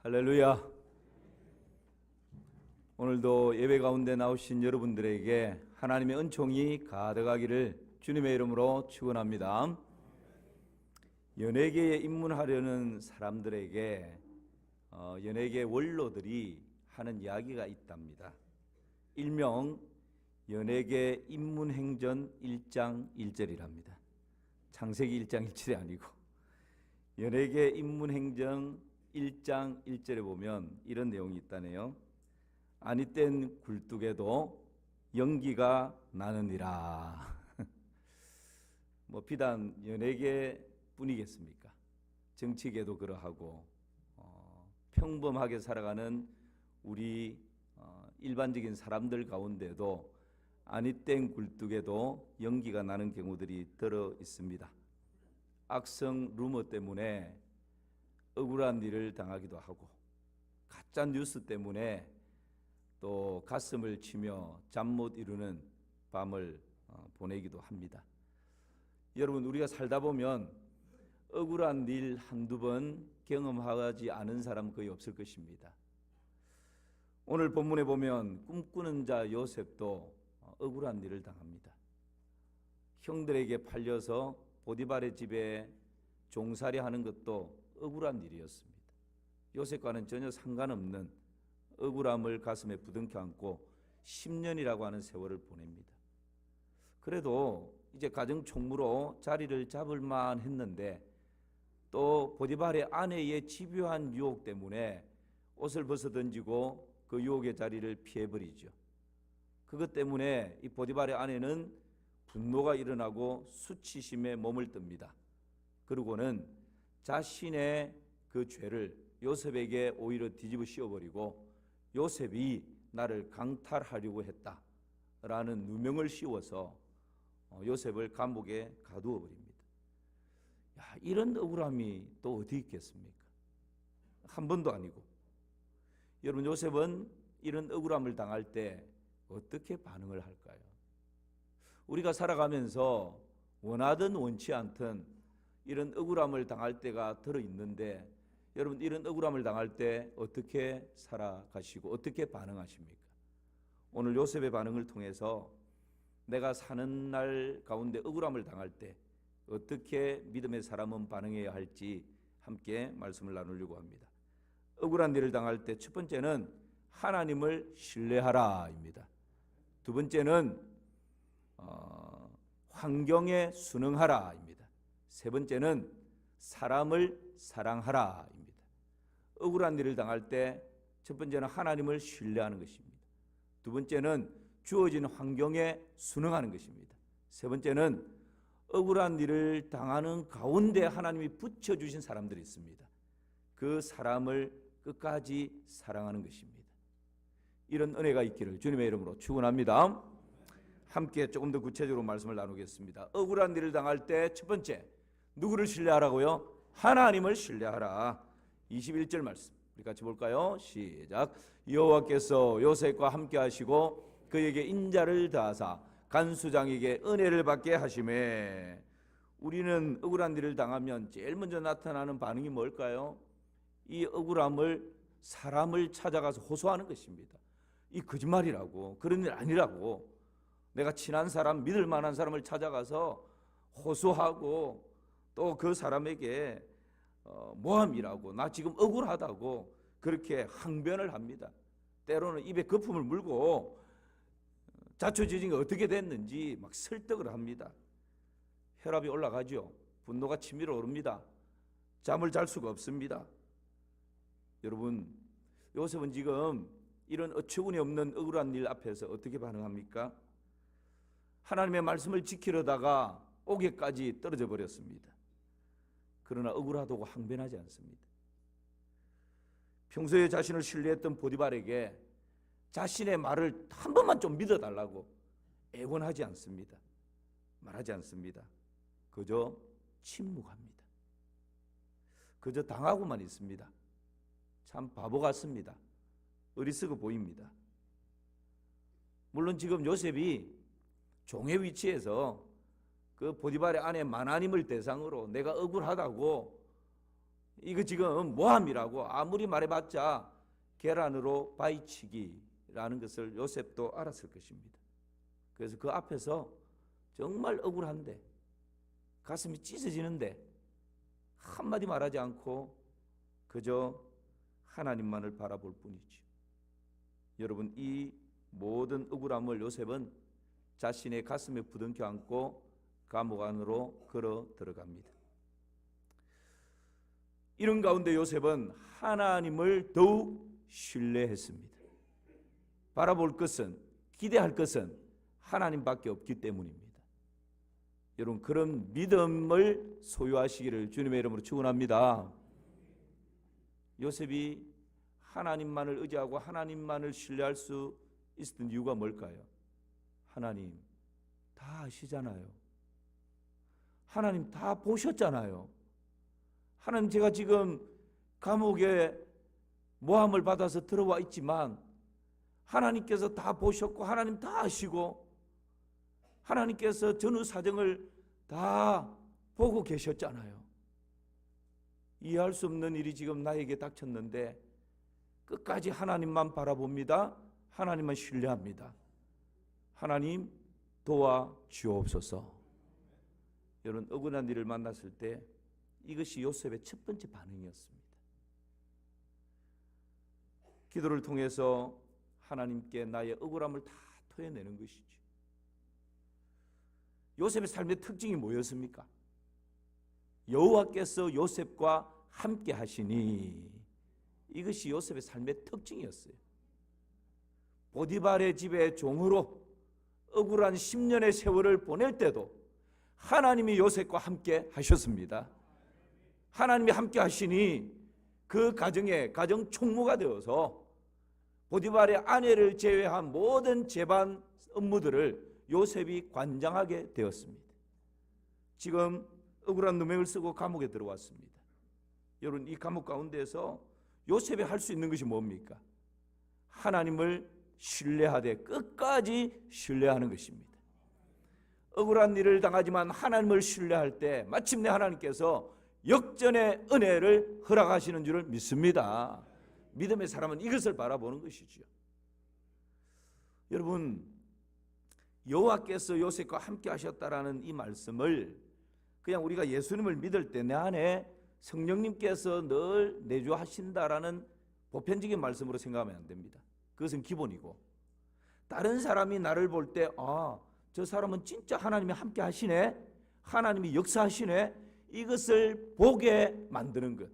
할렐루야. 오늘도 예배 가운데 나오신 여러분들에게 하나님의 은총이 가득하기를 주님의 이름으로 축원합니다. 연예계에 입문하려는 사람들에게 연예계 원로들이 하는 이야기가 있답니다. 일명 연예계 입문행전 1장 1절이랍니다. 창세기 1장 1절이 아니고 연예계 입문행전 1장 1절에 보면 이런 내용이 있다네요. 아니 땐 굴뚝에도 연기가 나느니라. 비단 연예계 뿐이겠습니까? 정치계도 그러하고 평범하게 살아가는 우리 일반적인 사람들 가운데도 아니 땐 굴뚝에도 연기가 나는 경우들이 들어 있습니다. 악성 루머 때문에 억울한 일을 당하기도 하고 가짜 뉴스 때문에 또 가슴을 치며 잠 못 이루는 밤을 보내기도 합니다. 여러분, 우리가 살다 보면 억울한 일 한두 번 경험하지 않은 사람 거의 없을 것입니다. 오늘 본문에 보면 꿈꾸는 자 요셉도 억울한 일을 당합니다. 형들에게 팔려서 보디발의 집에 종살이 하는 것도 억울한 일이었습니다. 요셉과는 전혀 상관없는 억울함을 가슴에 부둥켜 안고 10년이라고 하는 세월을 보냅니다. 그래도 이제 가정 총무로 자리를 잡을 만 했는데 또 보디발의 아내의 집요한 유혹 때문에 옷을 벗어 던지고 그 유혹의 자리를 피해버리죠. 그것 때문에 이 보디발의 아내는 분노가 일어나고 수치심에 몸을 뜹니다. 그러고는 자신의 그 죄를 요셉에게 오히려 뒤집어 씌워버리고 요셉이 나를 강탈하려고 했다라는 누명을 씌워서 요셉을 감옥에 가두어 버립니다. 이런 억울함이 또 어디 있겠습니까? 한 번도 아니고. 여러분, 요셉은 이런 억울함을 당할 때 어떻게 반응을 할까요? 우리가 살아가면서 원하든 원치 않든 이런 억울함을 당할 때가 들어있는데 여러분, 이런 억울함을 당할 때 어떻게 살아가시고 어떻게 반응하십니까? 오늘 요셉의 반응을 통해서 내가 사는 날 가운데 억울함을 당할 때 어떻게 믿음의 사람은 반응해야 할지 함께 말씀을 나누려고 합니다. 억울한 일을 당할 때 첫 번째는 하나님을 신뢰하라입니다. 두 번째는 환경에 순응하라입니다. 세 번째는 사람을 사랑하라입니다. 억울한 일을 당할 때 첫 번째는 하나님을 신뢰하는 것입니다. 두 번째는 주어진 환경에 순응하는 것입니다. 세 번째는 억울한 일을 당하는 가운데 하나님이 붙여주신 사람들이 있습니다. 그 사람을 끝까지 사랑하는 것입니다. 이런 은혜가 있기를 주님의 이름으로 축원합니다. 함께 조금 더 구체적으로 말씀을 나누겠습니다. 억울한 일을 당할 때 첫 번째, 누구를 신뢰하라고요? 하나님을 신뢰하라. 21절 말씀 우리 같이 볼까요? 시작. 여호와께서 요셉과 함께 하시고 그에게 인자를 다하사 간수장에게 은혜를 받게 하시매. 우리는 억울한 일을 당하면 제일 먼저 나타나는 반응이 뭘까요? 이 억울함을 사람을 찾아가서 호소하는 것입니다. 이 거짓말이라고, 그런 일 아니라고. 내가 친한 사람, 믿을 만한 사람을 찾아가서 호소하고 또 그 사람에게 모함이라고, 나 지금 억울하다고 그렇게 항변을 합니다. 때로는 입에 거품을 물고 자초지종이 어떻게 됐는지 막 설득을 합니다. 혈압이 올라가죠. 분노가 치밀어 오릅니다. 잠을 잘 수가 없습니다. 여러분, 요셉은 지금 이런 어처구니 없는 억울한 일 앞에서 어떻게 반응합니까? 하나님의 말씀을 지키려다가 옥에까지 떨어져 버렸습니다. 그러나 억울하다고 항변하지 않습니다. 평소에 자신을 신뢰했던 보디발에게 자신의 말을 한 번만 좀 믿어달라고 애원하지 않습니다. 말하지 않습니다. 그저 침묵합니다. 그저 당하고만 있습니다. 참 바보 같습니다. 어리석어 보입니다. 물론 지금 요셉이 종의 위치에서 그 보디발의 아내 마나님을 대상으로 내가 억울하다고 이거 지금 모함이라고 아무리 말해봤자 계란으로 바위치기라는 것을 요셉도 알았을 것입니다. 그래서 그 앞에서 정말 억울한데 가슴이 찢어지는데 한마디 말하지 않고 그저 하나님만을 바라볼 뿐이죠. 여러분, 이 모든 억울함을 요셉은 자신의 가슴에 부둥켜 안고 감옥 안으로 걸어 들어갑니다. 이런 가운데 요셉은 하나님을 더욱 신뢰했습니다. 바라볼 것은, 기대할 것은 하나님밖에 없기 때문입니다. 여러분, 그런 믿음을 소유하시기를 주님의 이름으로 축원합니다. 요셉이 하나님만을 의지하고 하나님만을 신뢰할 수 있었던 이유가 뭘까요? 하나님 다 아시잖아요. 하나님 다 보셨잖아요. 하나님, 제가 지금 감옥에 모함을 받아서 들어와 있지만 하나님께서 다 보셨고 하나님 다 아시고 하나님께서 전후 사정을 다 보고 계셨잖아요. 이해할 수 없는 일이 지금 나에게 닥쳤는데 끝까지 하나님만 바라봅니다. 하나님만 신뢰합니다. 하나님 도와주옵소서. 여러분, 억울한 일을 만났을 때 이것이 요셉의 첫 번째 반응이었습니다. 기도를 통해서 하나님께 나의 억울함을 다 토해내는 것이죠. 요셉의 삶의 특징이 뭐였습니까? 여호와께서 요셉과 함께 하시니, 이것이 요셉의 삶의 특징이었어요. 보디발의 집의 종으로 억울한 10년의 세월을 보낼 때도 하나님이 요셉과 함께 하셨습니다. 하나님이 함께 하시니 그 가정의 가정 총무가 되어서 보디발의 아내를 제외한 모든 재반 업무들을 요셉이 관장하게 되었습니다. 지금 억울한 누명을 쓰고 감옥에 들어왔습니다. 여러분, 이 감옥 가운데에서 요셉이 할 수 있는 것이 뭡니까? 하나님을 신뢰하되 끝까지 신뢰하는 것입니다. 억울한 일을 당하지만 하나님을 신뢰할 때 마침내 하나님께서 역전의 은혜를 허락하시는 줄을 믿습니다. 믿음의 사람은 이것을 바라보는 것이죠. 여러분, 여호와께서 요셉과 함께 하셨다라는 이 말씀을 그냥 우리가 예수님을 믿을 때 내 안에 성령님께서 늘 내주하신다라는 보편적인 말씀으로 생각하면 안 됩니다. 그것은 기본이고, 다른 사람이 나를 볼 때 저 사람은 진짜 하나님이 함께 하시네, 하나님이 역사하시네, 이것을 보게 만드는 것,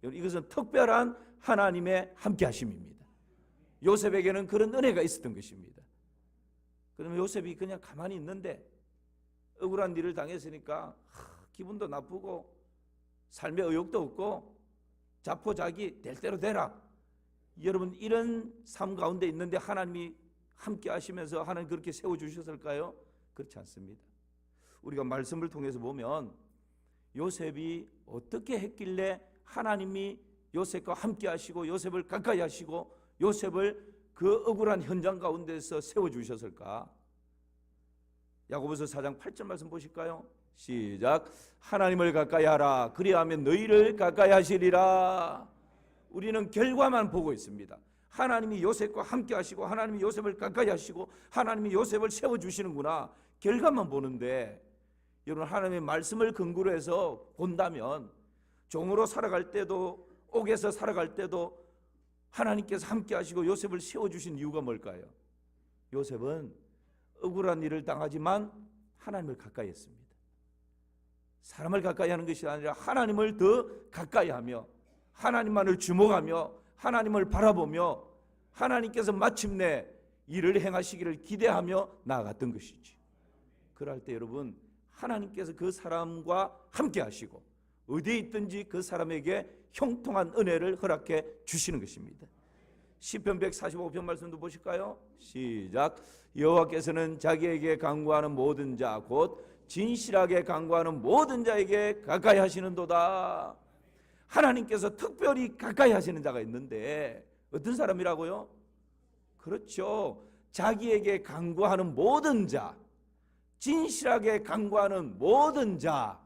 이것은 특별한 하나님의 함께 하심입니다. 요셉에게는 그런 은혜가 있었던 것입니다. 그러면 요셉이 그냥 가만히 있는데 억울한 일을 당했으니까 기분도 나쁘고 삶의 의욕도 없고 자포자기 될 대로 되라. 여러분, 이런 삶 가운데 있는데 하나님이 함께 하시면서 하나님 그렇게 세워주셨을까요? 그렇지 않습니다. 우리가 말씀을 통해서 보면 요셉이 어떻게 했길래 하나님이 요셉과 함께 하시고 요셉을 가까이 하시고 요셉을 그 억울한 현장 가운데서 세워주셨을까? 야고보서 4장 8절 말씀 보실까요? 시작. 하나님을 가까이 하라. 그리하면 너희를 가까이 하시리라. 우리는 결과만 보고 있습니다. 하나님이 요셉과 함께 하시고 하나님이 요셉을 가까이 하시고 하나님이 요셉을 세워주시는구나, 결과만 보는데, 여러분, 하나님의 말씀을 근거로 해서 본다면 종으로 살아갈 때도 옥에서 살아갈 때도 하나님께서 함께 하시고 요셉을 세워주신 이유가 뭘까요? 요셉은 억울한 일을 당하지만 하나님을 가까이 했습니다. 사람을 가까이 하는 것이 아니라 하나님을 더 가까이 하며 하나님만을 주목하며 하나님을 바라보며 하나님께서 마침내 일을 행하시기를 기대하며 나아갔던 것이지. 그럴 때 여러분, 하나님께서 그 사람과 함께 하시고 어디에 있든지 그 사람에게 형통한 은혜를 허락해 주시는 것입니다. 시편 145편 말씀도 보실까요? 시작. 여호와께서는 자기에게 간구하는 모든 자 곧 진실하게 간구하는 모든 자에게 가까이 하시는도다. 하나님께서 특별히 가까이 하시는 자가 있는데 어떤 사람이라고요? 그렇죠. 자기에게 간구하는 모든 자, 진실하게 간구하는 모든 자,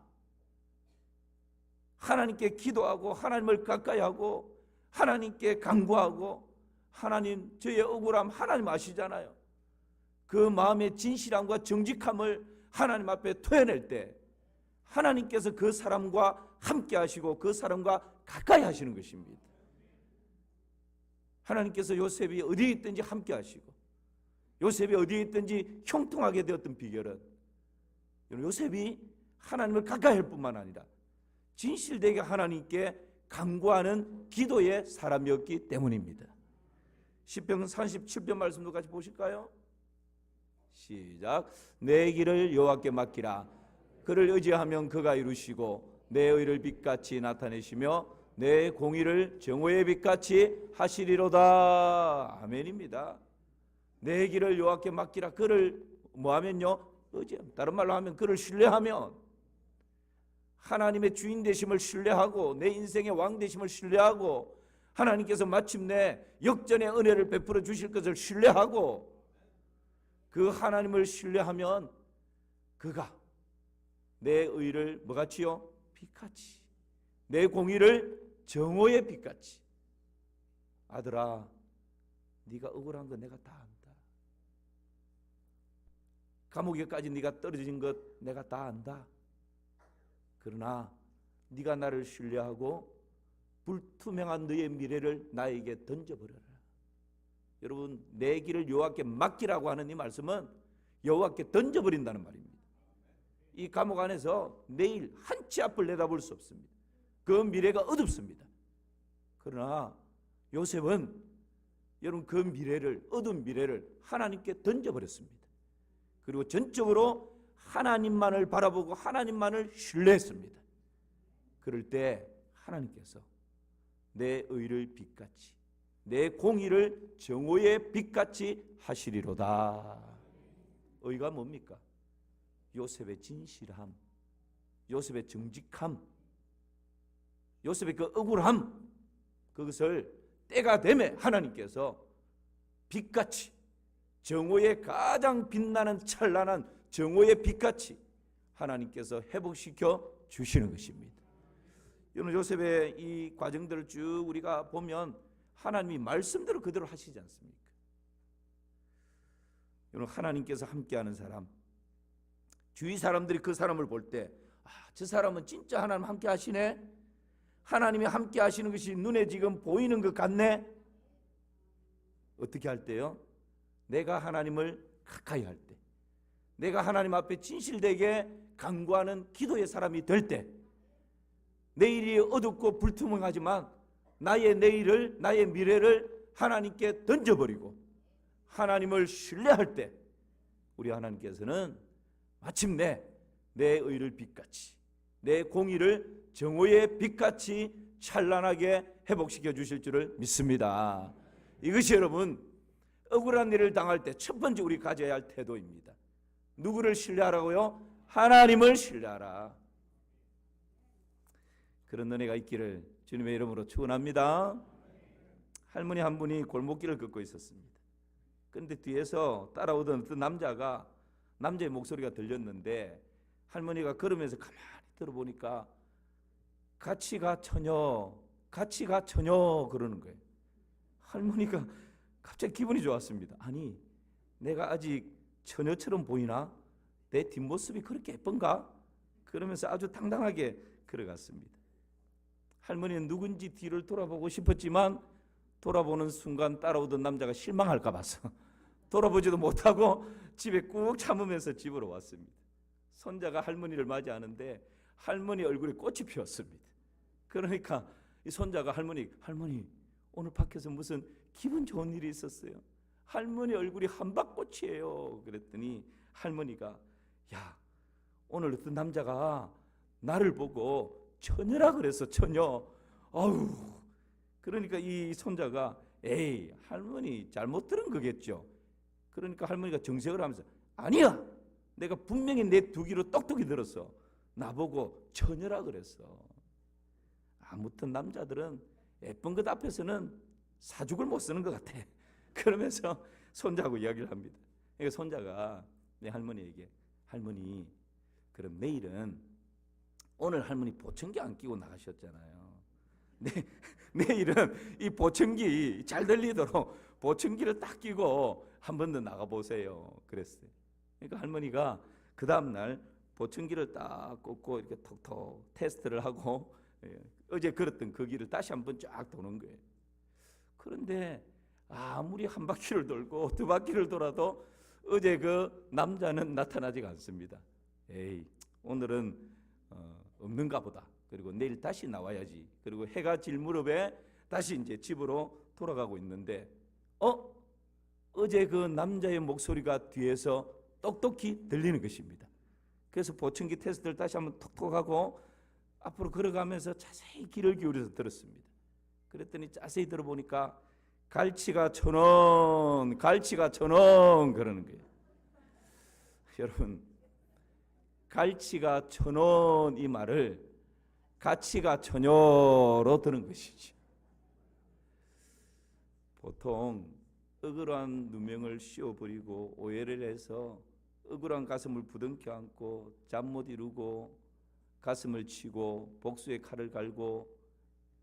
하나님께 기도하고 하나님을 가까이 하고 하나님께 간구하고, 하나님 저의 억울함 하나님 아시잖아요. 그 마음의 진실함과 정직함을 하나님 앞에 토해낼 때 하나님께서 그 사람과 함께 하시고 그 사람과 가까이 하시는 것입니다. 하나님께서 요셉이 어디에 있든지 함께 하시고 요셉이 어디에 있든지 형통하게 되었던 비결은 요셉이 하나님을 가까이 할 뿐만 아니라 진실되게 하나님께 간구하는 기도의 사람이었기 때문입니다. 시편 37편 말씀도 같이 보실까요? 시작. 내 길을 여호와께 맡기라. 그를 의지하면 그가 이루시고 내 의를 빛같이 나타내시며 내 공의를 정오의 빛같이 하시리로다. 아멘입니다. 내 길을 여호와께 맡기라. 그를 뭐하면요? 의지하면, 다른 말로 하면 그를 신뢰하면, 하나님의 주인 되심을 신뢰하고 내 인생의 왕 되심을 신뢰하고 하나님께서 마침내 역전의 은혜를 베풀어 주실 것을 신뢰하고 그 하나님을 신뢰하면 그가 내 의를 뭐같이요? 빛같이, 내 공의를 정오의 빛같이. 아들아, 네가 억울한 거 내가 다 안다. 감옥에까지 네가 떨어진 것 내가 다 안다. 그러나 네가 나를 신뢰하고 불투명한 너의 미래를 나에게 던져버려라. 여러분, 내 길을 여호와께 맡기라고 하는 이 말씀은 여호와께 던져버린다는 말입니다. 이 감옥 안에서 내일 한 치 앞을 내다볼 수 없습니다. 그 미래가 어둡습니다. 그러나 요셉은 여러분 그 미래를, 어두운 미래를 하나님께 던져버렸습니다. 그리고 전적으로 하나님만을 바라보고 하나님만을 신뢰했습니다. 그럴 때 하나님께서 내 의를 빛같이, 내 공의를 정오의 빛같이 하시리로다. 의가 뭡니까? 요셉의 진실함, 요셉의 정직함, 요셉의 그 억울함, 그것을 때가 되면 하나님께서 빛같이, 정오의 가장 빛나는 찬란한 정오의 빛같이 하나님께서 회복시켜 주시는 것입니다. 여러분, 요셉의 이 과정들을 쭉 우리가 보면 하나님이 말씀대로 그대로 하시지 않습니까? 여러분, 하나님께서 함께하는 사람, 주위 사람들이 그 사람을 볼 때 저 사람은 진짜 하나님 함께 하시네, 하나님이 함께 하시는 것이 눈에 지금 보이는 것 같네. 어떻게 할 때요? 내가 하나님을 가까이 할 때, 내가 하나님 앞에 진실되게 간구하는 기도의 사람이 될 때, 내일이 어둡고 불투명하지만 나의 내일을, 나의 미래를 하나님께 던져버리고 하나님을 신뢰할 때 우리 하나님께서는 마침내 내 의를 빛같이, 내 공의를 정오의 빛같이 찬란하게 회복시켜 주실 줄을 믿습니다. 이것이 여러분 억울한 일을 당할 때 첫 번째 우리 가져야 할 태도입니다. 누구를 신뢰하라고요? 하나님을 신뢰하라. 그런 은혜가 있기를 주님의 이름으로 축원합니다. 할머니 한 분이 골목길을 걷고 있었습니다. 그런데 뒤에서 따라오던 어떤 남자의 목소리가 들렸는데 할머니가 걸으면서 가만히 들어보니까 같이 가 처녀, 같이 가 처녀 그러는 거예요. 할머니가 갑자기 기분이 좋았습니다. 아니, 내가 아직 처녀처럼 보이나? 내 뒷모습이 그렇게 예쁜가? 그러면서 아주 당당하게 걸어갔습니다. 할머니는 누군지 뒤를 돌아보고 싶었지만 돌아보는 순간 따라오던 남자가 실망할까 봐서 돌아보지도 못하고 집에 꾹 참으면서 집으로 왔습니다. 손자가 할머니를 맞이하는데 할머니 얼굴에 꽃이 피었습니다. 그러니까 이 손자가 할머니 오늘 밖에서 무슨 기분 좋은 일이 있었어요? 할머니 얼굴이 한박꽃이에요. 그랬더니 할머니가 야, 오늘 어떤 남자가 나를 보고 처녀라 그랬어, 처녀. 아우. 그러니까 이 손자가 에이, 할머니 잘못 들은 거겠죠. 그러니까 할머니가 정색을 하면서 아니야, 내가 분명히 내 두 귀로 똑똑히 들었어. 나보고 처녀라 그랬어. 아무튼 남자들은 예쁜 것 앞에서는 사죽을 못 쓰는 것 같아. 그러면서 손자하고 이야기를 합니다. 그러니까 손자가 내 할머니에게 할머니, 그럼 내일은 오늘 할머니 보청기 안 끼고 나가셨잖아요. 내일은 이 보청기 잘 들리도록 보청기를 딱 끼고 한 번 더 나가보세요. 그랬어요. 그러니까 할머니가 그 다음날 보청기를 딱 꽂고 이렇게 톡톡 테스트를 하고 어제 걸었던 그 길을 다시 한번 쫙 도는 거예요. 그런데 아무리 한 바퀴를 돌고 두 바퀴를 돌아도 어제 그 남자는 나타나지가 않습니다. 에이, 오늘은 없는가 보다. 그리고 내일 다시 나와야지. 그리고 해가 질 무렵에 다시 이제 집으로 돌아가고 있는데 어제 그 남자의 목소리가 뒤에서 똑똑히 들리는 것입니다. 그래서 보청기 테스트를 다시 한번 톡톡하고 앞으로 걸어가면서 자세히 귀를 기울여서 들었습니다. 그랬더니 자세히 들어보니까 갈치가 1,000원, 갈치가 1,000원 그러는 거예요. 여러분, 갈치가 1,000원 이 말을 가치가 전혀로 드는 것이지. 보통 억울한 누명을 씌워버리고 오해를 해서 억울한 가슴을 부둥켜 안고 잠 못 이루고 가슴을 치고 복수의 칼을 갈고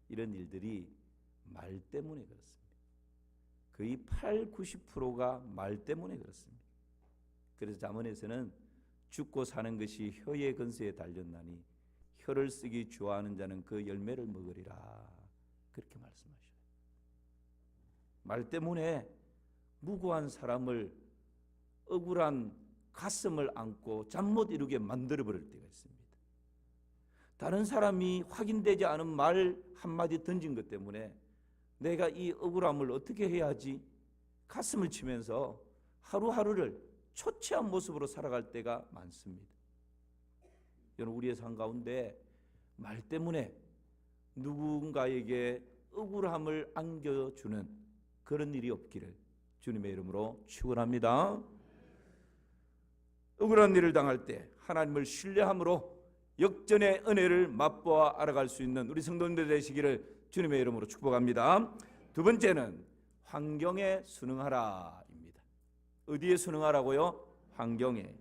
이런 일들이 말 때문에 그렇습니다. 거의 80~90%가 말 때문에 그렇습니다. 그래서 잠언에서는 죽고 사는 것이 혀의 근세에 달렸나니 혀를 쓰기 좋아하는 자는 그 열매를 먹으리라 그렇게 말씀하셔요. 말 때문에 무고한 사람을 억울한 가슴을 안고 잠 못 이루게 만들어 버릴 때가 있습니다. 다른 사람이 확인되지 않은 말 한마디 던진 것 때문에 내가 이 억울함을 어떻게 해야지 가슴을 치면서 하루하루를 초췌한 모습으로 살아갈 때가 많습니다. 여러분, 우리의 삶 가운데 말 때문에 누군가에게 억울함을 안겨주는 그런 일이 없기를 주님의 이름으로 축원합니다. 억울한 일을 당할 때 하나님을 신뢰함으로 역전의 은혜를 맛보아 알아갈 수 있는 우리 성도님들 되시기를 주님의 이름으로 축복합니다. 두 번째는 환경에 순응하라입니다. 어디에 순응하라고요? 환경에.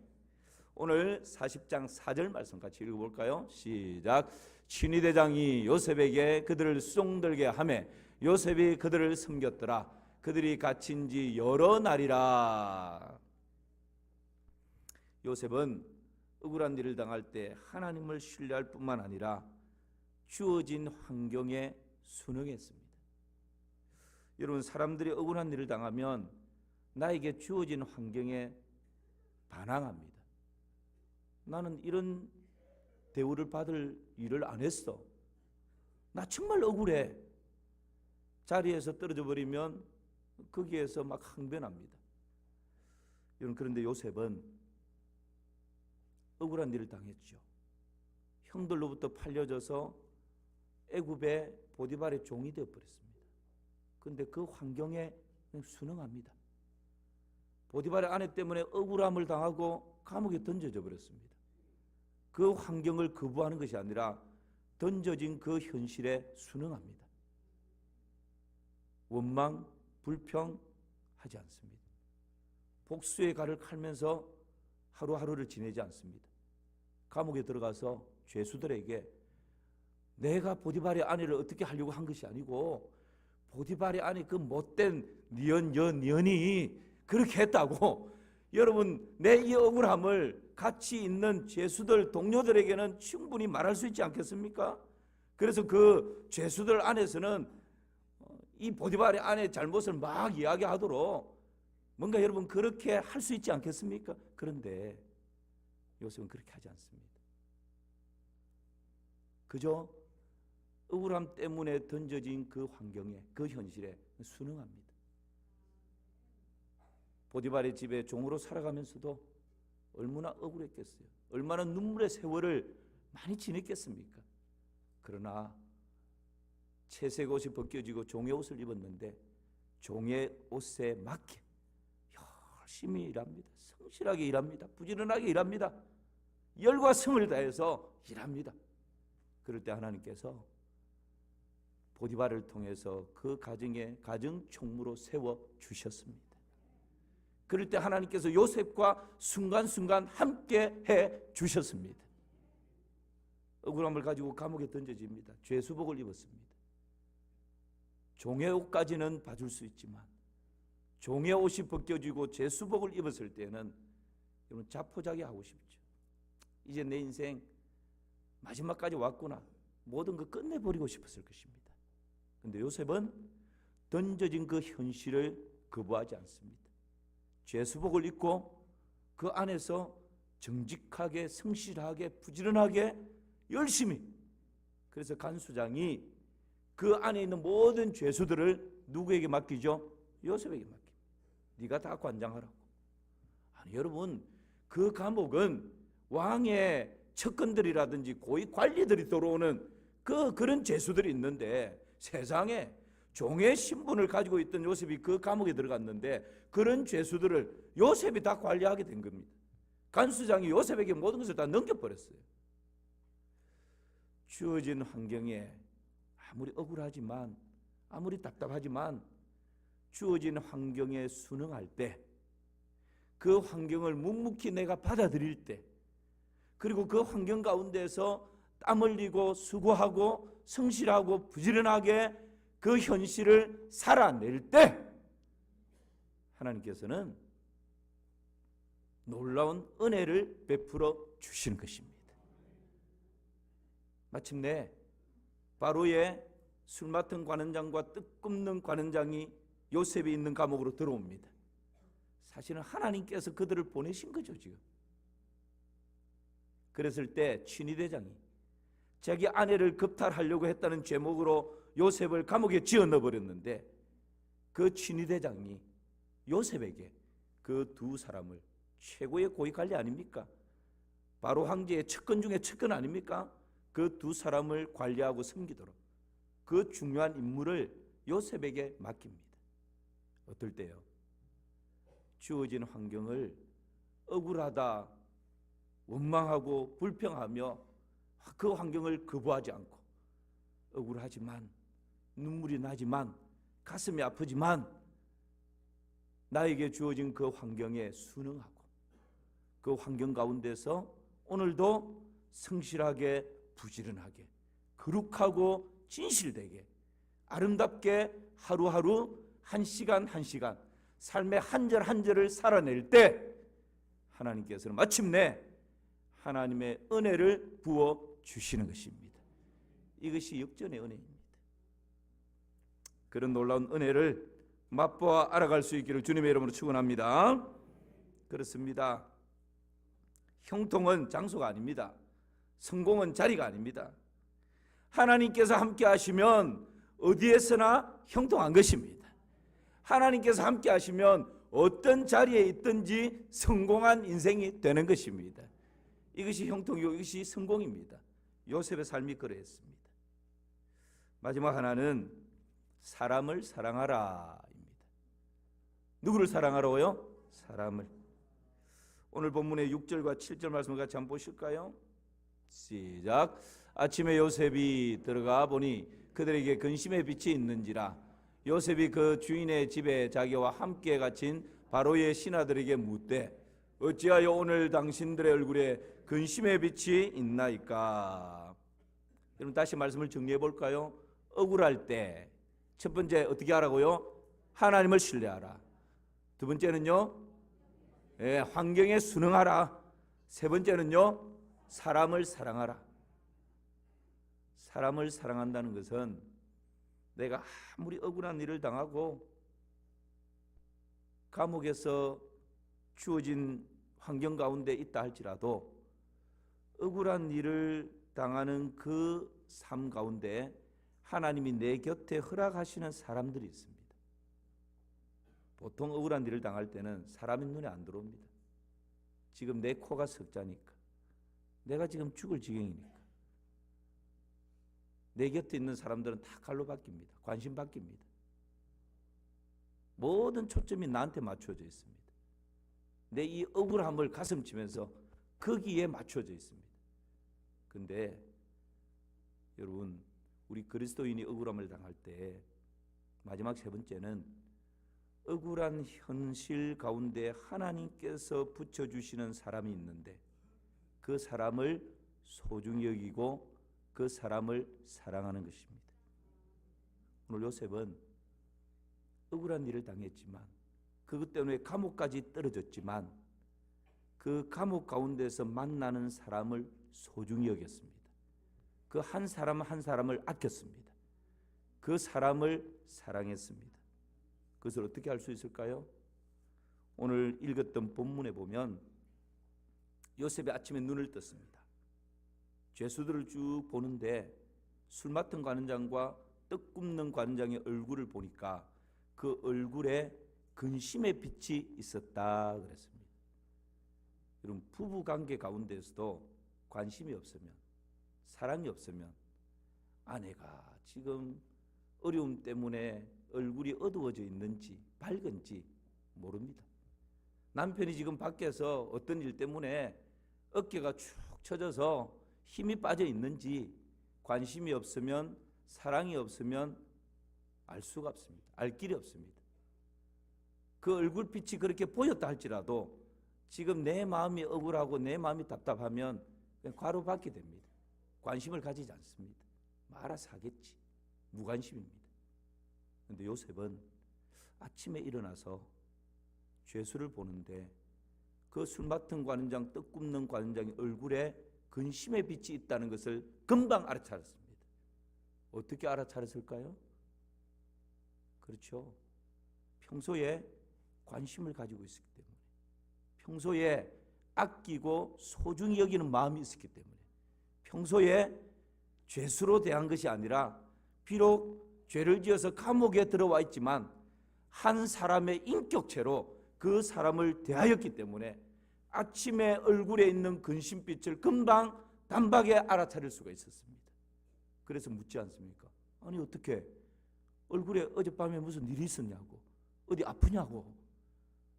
오늘 40장 4절 말씀 같이 읽어볼까요? 시작. 친위대장이 요셉에게 그들을 수종들게 하매 요셉이 그들을 섬겼더라. 그들이 갇힌 지 여러 날이라. 요셉은 억울한 일을 당할 때 하나님을 신뢰할 뿐만 아니라 주어진 환경에 순응했습니다. 여러분, 사람들이 억울한 일을 당하면 나에게 주어진 환경에 반항합니다. 나는 이런 대우를 받을 일을 안 했어. 나 정말 억울해. 자리에서 떨어져 버리면 거기에서 막 항변합니다. 여러분, 그런데 요셉은 억울한 일을 당했죠. 형들로부터 팔려져서 애굽의 보디발의 종이 되어버렸습니다. 그런데 그 환경에 순응합니다. 보디발의 아내 때문에 억울함을 당하고 감옥에 던져져 버렸습니다. 그 환경을 거부하는 것이 아니라 던져진 그 현실에 순응합니다. 원망, 불평 하지 않습니다. 복수의 칼을 칼면서 하루하루를 지내지 않습니다. 감옥에 들어가서 죄수들에게 내가 보디발의 아내를 어떻게 하려고 한 것이 아니고 보디발의 아내 그 못된 년이 그렇게 했다고. 여러분, 내 이 억울함을 같이 있는 죄수들 동료들에게는 충분히 말할 수 있지 않겠습니까? 그래서 그 죄수들 안에서는 이 보디발의 아내의 잘못을 막 이야기하도록 뭔가 여러분 그렇게 할 수 있지 않겠습니까? 그런데 요셉은 그렇게 하지 않습니다. 그저 억울함 때문에 던져진 그 환경에, 그 현실에 순응합니다. 보디발의 집에 종으로 살아가면서도 얼마나 억울했겠어요. 얼마나 눈물의 세월을 많이 지냈겠습니까? 그러나 채색 옷이 벗겨지고 종의 옷을 입었는데 종의 옷에 맞게 열심히 일합니다. 성실하게 일합니다. 부지런하게 일합니다. 열과 성을 다해서 일합니다. 그럴 때 하나님께서 보디발을 통해서 그 가정에 가정 총무로 세워 주셨습니다. 그럴 때 하나님께서 요셉과 순간순간 함께 해 주셨습니다. 억울함을 가지고 감옥에 던져집니다. 죄수복을 입었습니다. 종의 옷까지는 봐줄 수 있지만 종의 옷이 벗겨지고 죄수복을 입었을 때는 여러분 자포자기하고 싶죠. 이제 내 인생 마지막까지 왔구나. 모든 거 끝내버리고 싶었을 것입니다. 그런데 요셉은 던져진 그 현실을 거부하지 않습니다. 죄수복을 입고 그 안에서 정직하게, 성실하게, 부지런하게, 열심히. 그래서 간수장이 그 안에 있는 모든 죄수들을 누구에게 맡기죠? 요셉에게 맡깁니다. 네가 다 관장하라고. 아니 여러분, 그 감옥은 왕의 척근들이라든지 고위 관리들이 들어오는 그런 죄수들이 있는데, 세상에 종의 신분을 가지고 있던 요셉이 그 감옥에 들어갔는데 그런 죄수들을 요셉이 다 관리하게 된 겁니다. 간수장이 요셉에게 모든 것을 다 넘겨버렸어요. 주어진 환경에 아무리 억울하지만, 아무리 답답하지만 주어진 환경에 순응할 때, 그 환경을 묵묵히 내가 받아들일 때, 그리고 그 환경 가운데서 땀 흘리고 수고하고 성실하고 부지런하게 그 현실을 살아낼 때 하나님께서는 놀라운 은혜를 베풀어 주시는 것입니다. 마침내 바로의 술 맡은 관원장과 뜻 굽는 관원장이 요셉이 있는 감옥으로 들어옵니다. 사실은 하나님께서 그들을 보내신 거죠, 지금. 그랬을 때 친위대장이 자기 아내를 겁탈하려고 했다는 죄목으로 요셉을 감옥에 지어 넣어버렸는데, 그 친위대장이 요셉에게 그 두 사람을, 최고의 고위 관리 아닙니까? 바로 황제의 측근 중에 측근 아닙니까? 그 두 사람을 관리하고 섬기도록 그 중요한 임무를 요셉에게 맡깁니다. 어떨 때요? 주어진 환경을 억울하다, 원망하고 불평하며 그 환경을 거부하지 않고, 억울하지만, 눈물이 나지만, 가슴이 아프지만 나에게 주어진 그 환경에 순응하고 그 환경 가운데서 오늘도 성실하게, 부지런하게, 거룩하고 진실되게, 아름답게 하루하루, 한 시간 한 시간, 삶의 한 절 한 절을 살아낼 때 하나님께서는 마침내 하나님의 은혜를 부어 주시는 것입니다. 이것이 역전의 은혜입니다. 그런 놀라운 은혜를 맛보아 알아갈 수 있기를 주님의 이름으로 축원합니다. 그렇습니다. 형통은 장소가 아닙니다. 성공은 자리가 아닙니다. 하나님께서 함께 하시면 어디에서나 형통한 것입니다. 하나님께서 함께 하시면 어떤 자리에 있든지 성공한 인생이 되는 것입니다. 이것이 형통이고 이것이 성공입니다. 요셉의 삶이 그러했습니다. 마지막 하나는 사람을 사랑하라입니다. 누구를 사랑하라고요? 사람을. 오늘 본문의 6절과 7절 말씀을 같이 한번 보실까요? 시작. 아침에 요셉이 들어가 보니 그들에게 근심의 빛이 있는지라. 요셉이 그 주인의 집에 자기와 함께 갇힌 바로의 신하들에게 묻되 어찌하여 오늘 당신들의 얼굴에 근심의 빛이 있나이까? 여러분 다시 말씀을 정리해 볼까요? 억울할 때 첫 번째 어떻게 하라고요? 하나님을 신뢰하라. 두 번째는요, 환경에 순응하라. 세 번째는요, 사람을 사랑하라. 사람을 사랑한다는 것은 내가 아무리 억울한 일을 당하고 감옥에서 주어진 환경 가운데 있다 할지라도 억울한 일을 당하는 그 삶 가운데 하나님이 내 곁에 허락하시는 사람들이 있습니다. 보통 억울한 일을 당할 때는 사람의 눈에 안 들어옵니다. 지금 내 코가 석자니까, 내가 지금 죽을 지경이니까. 내 곁에 있는 사람들은 다 칼로 바뀝니다. 관심 바뀝니다. 모든 초점이 나한테 맞춰져 있습니다. 내 이 억울함을 가슴치면서 거기에 맞춰져 있습니다. 근데 여러분, 우리 그리스도인이 억울함을 당할 때 마지막 세 번째는 억울한 현실 가운데 하나님께서 붙여주시는 사람이 있는데 그 사람을 소중히 여기고 그 사람을 사랑하는 것입니다. 오늘 요셉은 억울한 일을 당했지만, 그것 때문에 감옥까지 떨어졌지만, 그 감옥 가운데서 만나는 사람을 소중히 여겼습니다. 그 한 사람 한 사람을 아꼈습니다. 그 사람을 사랑했습니다. 그것을 어떻게 할 수 있을까요? 오늘 읽었던 본문에 보면 요셉이 아침에 눈을 떴습니다. 죄수들을 쭉 보는데 술 맡은 관원장과 떡 굽는 관원장의 얼굴을 보니까 그 얼굴에 근심의 빛이 있었다 그랬습니다. 여러분, 부부 관계 가운데서도 관심이 없으면, 사랑이 없으면 아내가 지금 어려움 때문에 얼굴이 어두워져 있는지 밝은지 모릅니다. 남편이 지금 밖에서 어떤 일 때문에 어깨가 축 처져서 힘이 빠져 있는지 관심이 없으면, 사랑이 없으면 알 수가 없습니다. 알 길이 없습니다. 그 얼굴빛이 그렇게 보였다 할지라도 지금 내 마음이 억울하고 내 마음이 답답하면 그냥 괄호받게 됩니다. 관심을 가지지 않습니다. 알아서 하겠지. 무관심입니다. 그런데 요셉은 아침에 일어나서 죄수를 보는데 그 술 맡은 관원장, 떡 굽는 관원장의 얼굴에 근심의 빛이 있다는 것을 금방 알아차렸습니다. 어떻게 알아차렸을까요? 그렇죠. 평소에 관심을 가지고 있었기 때문에, 평소에 아끼고 소중히 여기는 마음이 있었기 때문에, 평소에 죄수로 대한 것이 아니라 비록 죄를 지어서 감옥에 들어와 있지만 한 사람의 인격체로 그 사람을 대하였기 때문에 아침에 얼굴에 있는 근심빛을 금방 단박에 알아차릴 수가 있었습니다. 그래서 묻지 않습니까? 아니 어떻게 얼굴에 어젯밤에 무슨 일이 있었냐고, 어디 아프냐고,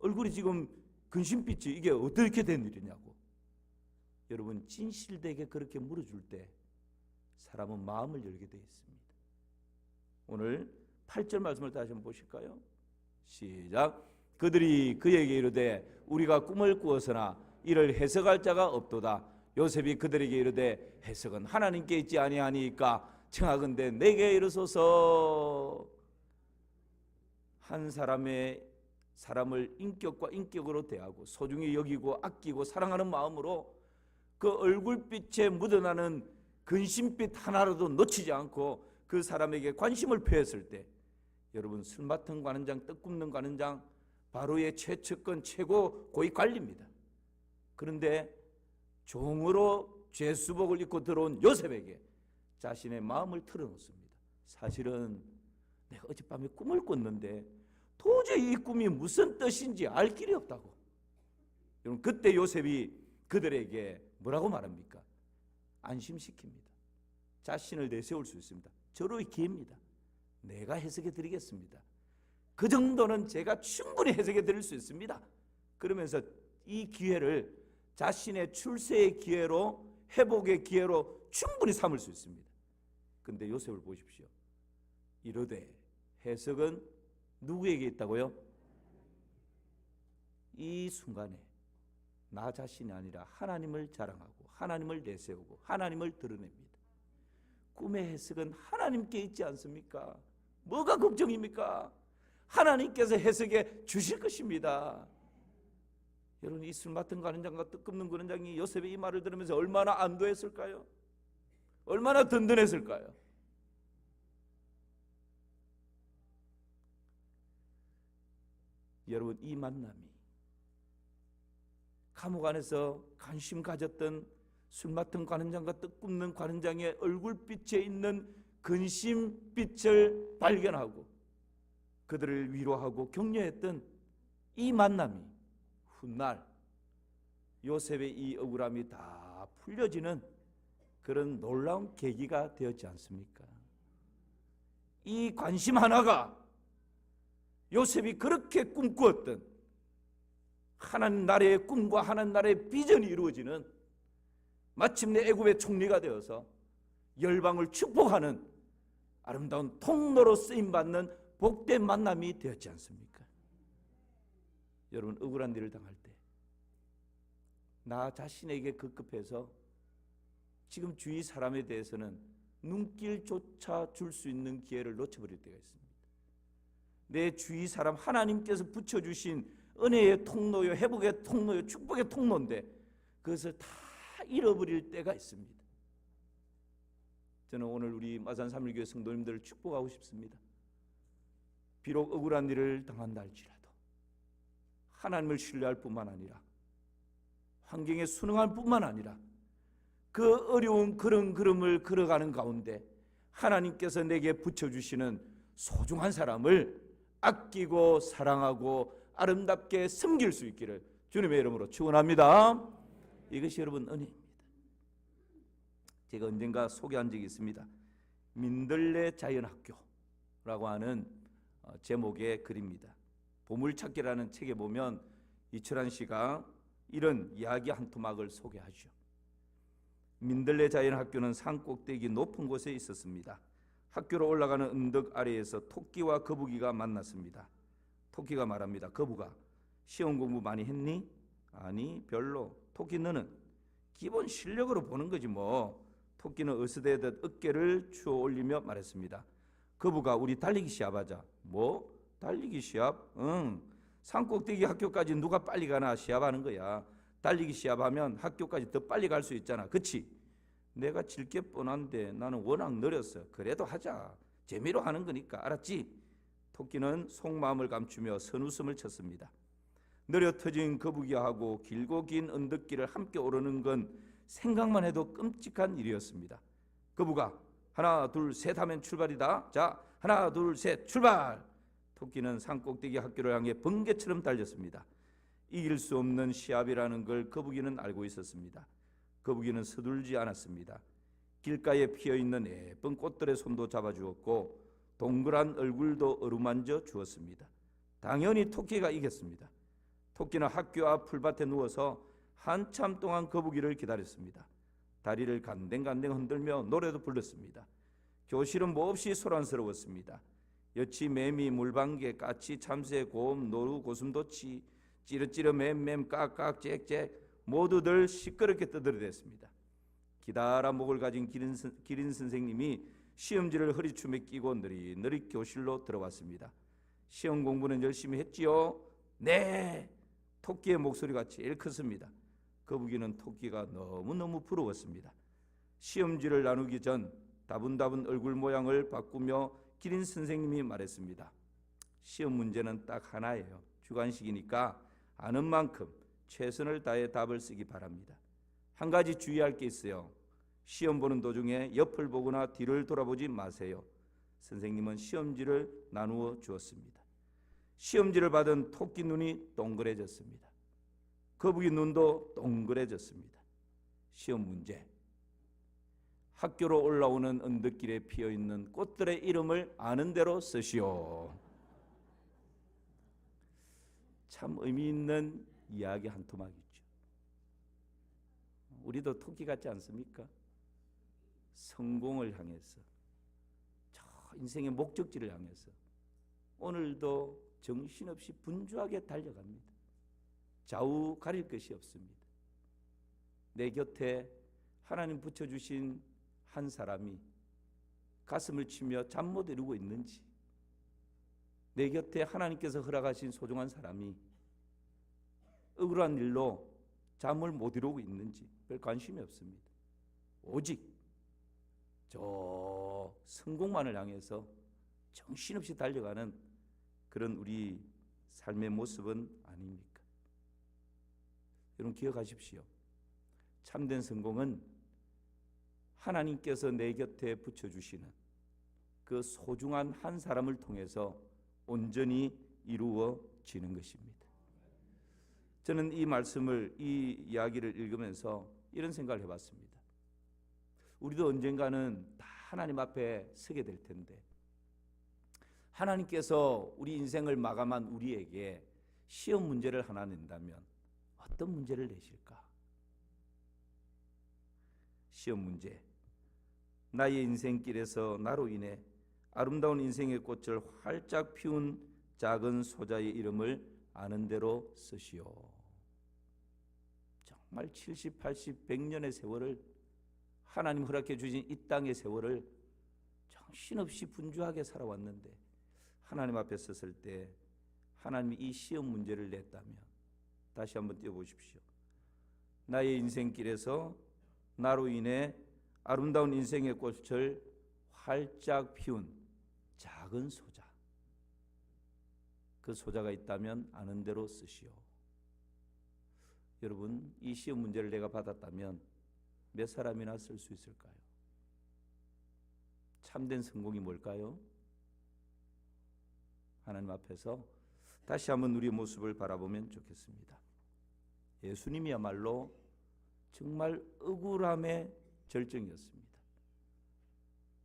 얼굴이 지금 근심빛이 이게 어떻게 된 일이냐고. 여러분, 진실되게 그렇게 물어줄 때 사람은 마음을 열게 되어 있습니다. 오늘 8절 말씀을 다시 한번 보실까요? 시작. 그들이 그에게 이르되 우리가 꿈을 꾸었으나 이를 해석할 자가 없도다. 요셉이 그들에게 이르되 해석은 하나님께 있지 아니하니까 청하건대 내게 이르소서. 한 사람을 인격과 인격으로 대하고 소중히 여기고 아끼고 사랑하는 마음으로 그 얼굴빛에 묻어나는 근심빛 하나라도 놓치지 않고 그 사람에게 관심을 표했을 때, 여러분, 술 맡은 관원장, 떡 굽는 관원장, 바로의 최측근 최고 고위 관리입니다. 그런데 종으로 죄수복을 입고 들어온 요셉에게 자신의 마음을 털어놓습니다. 사실은 내가 어젯밤에 꿈을 꿨는데 도저히 이 꿈이 무슨 뜻인지 알 길이 없다고. 여러분, 그때 요셉이 그들에게 뭐라고 말합니까? 안심시킵니다. 자신을 내세울 수 있습니다. 저로의 기회입니다. 내가 해석해 드리겠습니다. 그 정도는 제가 충분히 해석해 드릴 수 있습니다. 그러면서 이 기회를 자신의 출세의 기회로, 회복의 기회로 충분히 삼을 수 있습니다. 그런데 요셉을 보십시오. 이르되 해석은 누구에게 있다고요? 이 순간에 나 자신이 아니라 하나님을 자랑하고 하나님을 내세우고 하나님을 드러냅니다. 꿈의 해석은 하나님께 있지 않습니까? 뭐가 걱정입니까? 하나님께서 해석해 주실 것입니다. 여러분, 이 술 맡은 관원장과 떡 굽는 관원장이 요셉의 이 말을 들으면서 얼마나 안도했을까요? 얼마나 든든했을까요? 여러분, 이 만남이 감옥 안에서 관심 가졌던 술 맡은 관원장과 떡 굽는 관원장의 얼굴빛에 있는 근심빛을 발견하고 그들을 위로하고 격려했던 이 만남이 훗날 요셉의 이 억울함이 다 풀려지는 그런 놀라운 계기가 되었지 않습니까? 이 관심 하나가 요셉이 그렇게 꿈꾸었던 하나님 나라의 꿈과 하나님 나라의 비전이 이루어지는, 마침내 애굽의 총리가 되어서 열방을 축복하는 아름다운 통로로 쓰임받는 복된 만남이 되었지 않습니까? 여러분, 억울한 일을 당할 때 나 자신에게 급급해서 지금 주위 사람에 대해서는 눈길조차 줄 수 있는 기회를 놓쳐버릴 때가 있습니다. 내 주위 사람, 하나님께서 붙여주신 은혜의 통로요, 회복의 통로요, 축복의 통로인데 그것을 다 잃어버릴 때가 있습니다. 저는 오늘 우리 마산 삼일교회 성도님들을 축복하고 싶습니다. 비록 억울한 일을 당한다 할지라도 하나님을 신뢰할 뿐만 아니라 환경에 순응할 뿐만 아니라 그 어려운 그런 걸음을 걸어가는 가운데 하나님께서 내게 붙여주시는 소중한 사람을 아끼고 사랑하고 아름답게 섬길 수 있기를 주님의 이름으로 축원합니다. 이것이 여러분 은혜입니다. 제가 언젠가 소개한 적이 있습니다. 민들레 자연학교라고 하는 제목의 글입니다. 보물찾기라는 책에 보면 이철환 씨가 이런 이야기 한 토막을 소개하죠. 민들레 자연학교는 산 꼭대기 높은 곳에 있었습니다. 학교로 올라가는 언덕 아래에서 토끼와 거북이가 만났습니다. 토끼가 말합니다. 거북아, 시험 공부 많이 했니? 아니, 별로. 토끼, 너는? 기본 실력으로 보는 거지 뭐. 토끼는 어스대듯 어깨를 추어 올리며 말했습니다. 거북아, 우리 달리기 시합하자. 뭐? 달리기 시합? 응. 산 꼭대기 학교까지 누가 빨리 가나 시합하는 거야. 달리기 시합하면 학교까지 더 빨리 갈 수 있잖아. 그치? 내가 질 게 뻔한데 나는 워낙 느렸어. 그래도 하자. 재미로 하는 거니까. 알았지? 토끼는 속마음을 감추며 선웃음을 쳤습니다. 느려 터진 거북이하고 길고 긴 언덕길을 함께 오르는 건 생각만 해도 끔찍한 일이었습니다. 거북아, 하나 둘 셋 하면 출발이다. 자, 하나 둘 셋 출발. 토끼는 산꼭대기 학교를 향해 번개처럼 달렸습니다. 이길 수 없는 시합이라는 걸 거북이는 알고 있었습니다. 거북이는 서둘지 않았습니다. 길가에 피어있는 예쁜 꽃들의 손도 잡아주었고 동그란 얼굴도 어루만져 주었습니다. 당연히 토끼가 이겼습니다. 토끼는 학교 앞 풀밭에 누워서 한참 동안 거북이를 기다렸습니다. 다리를 간댕간댕 흔들며 노래도 불렀습니다. 교실은 몹시 소란스러웠습니다. 여치, 매미, 물방개, 까치, 참새, 곰, 노루, 고슴도치, 찌르찌르, 맴맴, 깍깍, 짹짹 모두들 시끄럽게 떠들어댔습니다. 기다란 목을 가진 기린 선생님이 시험지를 허리춤에 끼고 느릿느릿 교실로 들어왔습니다. 시험 공부는 열심히 했지요? 네! 토끼의 목소리가 제일 컸습니다. 거북이는 토끼가 너무너무 부러웠습니다. 시험지를 나누기 전 다분다분 얼굴 모양을 바꾸며 기린 선생님이 말했습니다. 시험 문제는 딱 하나예요. 주관식이니까 아는 만큼 최선을 다해 답을 쓰기 바랍니다. 한 가지 주의할 게 있어요. 시험 보는 도중에 옆을 보거나 뒤를 돌아보지 마세요. 선생님은 시험지를 나누어 주었습니다. 시험지를 받은 토끼 눈이 동그래졌습니다. 거북이 눈도 동그래졌습니다. 시험 문제. 학교로 올라오는 언덕길에 피어있는 꽃들의 이름을 아는 대로 쓰시오. 참 의미 있는 이야기 한 토막이죠. 우리도 토끼 같지 않습니까? 성공을 향해서, 저 인생의 목적지를 향해서 오늘도 정신없이 분주하게 달려갑니다. 좌우 가릴 것이 없습니다. 내 곁에 하나님 붙여주신 한 사람이 가슴을 치며 잠 못 이루고 있는지, 내 곁에 하나님께서 허락하신 소중한 사람이 억울한 일로 잠을 못 이루고 있는지 별 관심이 없습니다. 오직 저 성공만을 향해서 정신없이 달려가는 그런 우리 삶의 모습은 아닙니까? 여러분 기억하십시오. 참된 성공은 하나님께서 내 곁에 붙여주시는 그 소중한 한 사람을 통해서 온전히 이루어지는 것입니다. 저는 이 말씀을, 이 이야기를 읽으면서 이런 생각을 해봤습니다. 우리도 언젠가는 다 하나님 앞에 서게 될 텐데 하나님께서 우리 인생을 마감한 우리에게 시험 문제를 하나 낸다면 어떤 문제를 내실까? 시험 문제. 나의 인생길에서 나로 인해 아름다운 인생의 꽃을 활짝 피운 작은 소자의 이름을 아는 대로 쓰시오. 정말 70, 80, 100년의 세월을 하나님 허락해 주신 이 땅의 세월을 정신없이 분주하게 살아왔는데 하나님 앞에 섰을 때 하나님이 이 시험 문제를 냈다면 다시 한번 띄워보십시오. 나의 인생길에서 나로 인해 아름다운 인생의 꽃을 활짝 피운 작은 소자, 그 소자가 있다면 아는 대로 쓰시오. 여러분, 이 시험 문제를 내가 받았다면 몇 사람이나 쓸 수 있을까요? 참된 성공이 뭘까요? 하나님 앞에서 다시 한번 우리의 모습을 바라보면 좋겠습니다. 예수님이야말로 정말 억울함의 절정이었습니다.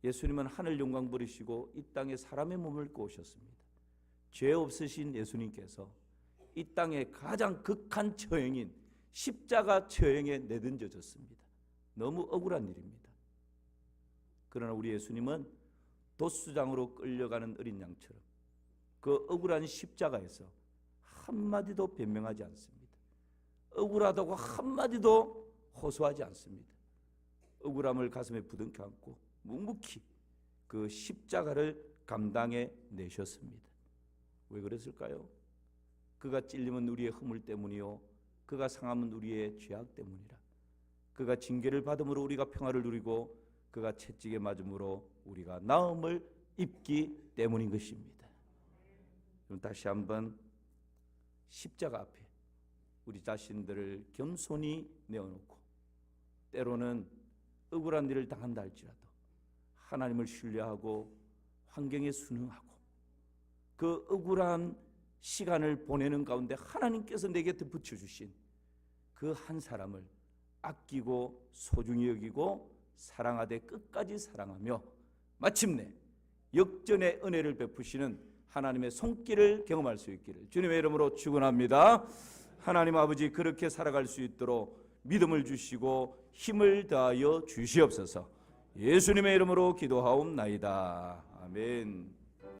예수님은 하늘 영광 버리시고 이 땅에 사람의 몸을 입고 오셨습니다. 죄 없으신 예수님께서 이 땅의 가장 극한 처형인 십자가 처형에 내던져졌습니다. 너무 억울한 일입니다. 그러나 우리 예수님은 돛수장으로 끌려가는 어린 양처럼 그 억울한 십자가에서 한마디도 변명하지 않습니다. 억울하다고 한마디도 호소하지 않습니다. 억울함을 가슴에 부둥켜 안고 묵묵히 그 십자가를 감당해 내셨습니다. 왜 그랬을까요? 그가 찔림은 우리의 허물 때문이요 그가 상함은 우리의 죄악 때문이라. 그가 징계를 받음으로 우리가 평화를 누리고 그가 채찍에 맞음으로 우리가 나음을 입기 때문인 것입니다. 그럼 다시 한번 십자가 앞에 우리 자신들을 겸손히 내어놓고 때로는 억울한 일을 당한다 할지라도 하나님을 신뢰하고 환경에 순응하고 그 억울한 시간을 보내는 가운데 하나님께서 내 곁에 붙여주신 그 한 사람을 아끼고 소중히 여기고 사랑하되 끝까지 사랑하며 마침내 역전의 은혜를 베푸시는 하나님의 손길을 경험할 수 있기를 주님의 이름으로 축원합니다. 하나님 아버지, 그렇게 살아갈 수 있도록 믿음을 주시고 힘을 다하여 주시옵소서. 예수님의 이름으로 기도하옵나이다. 아멘.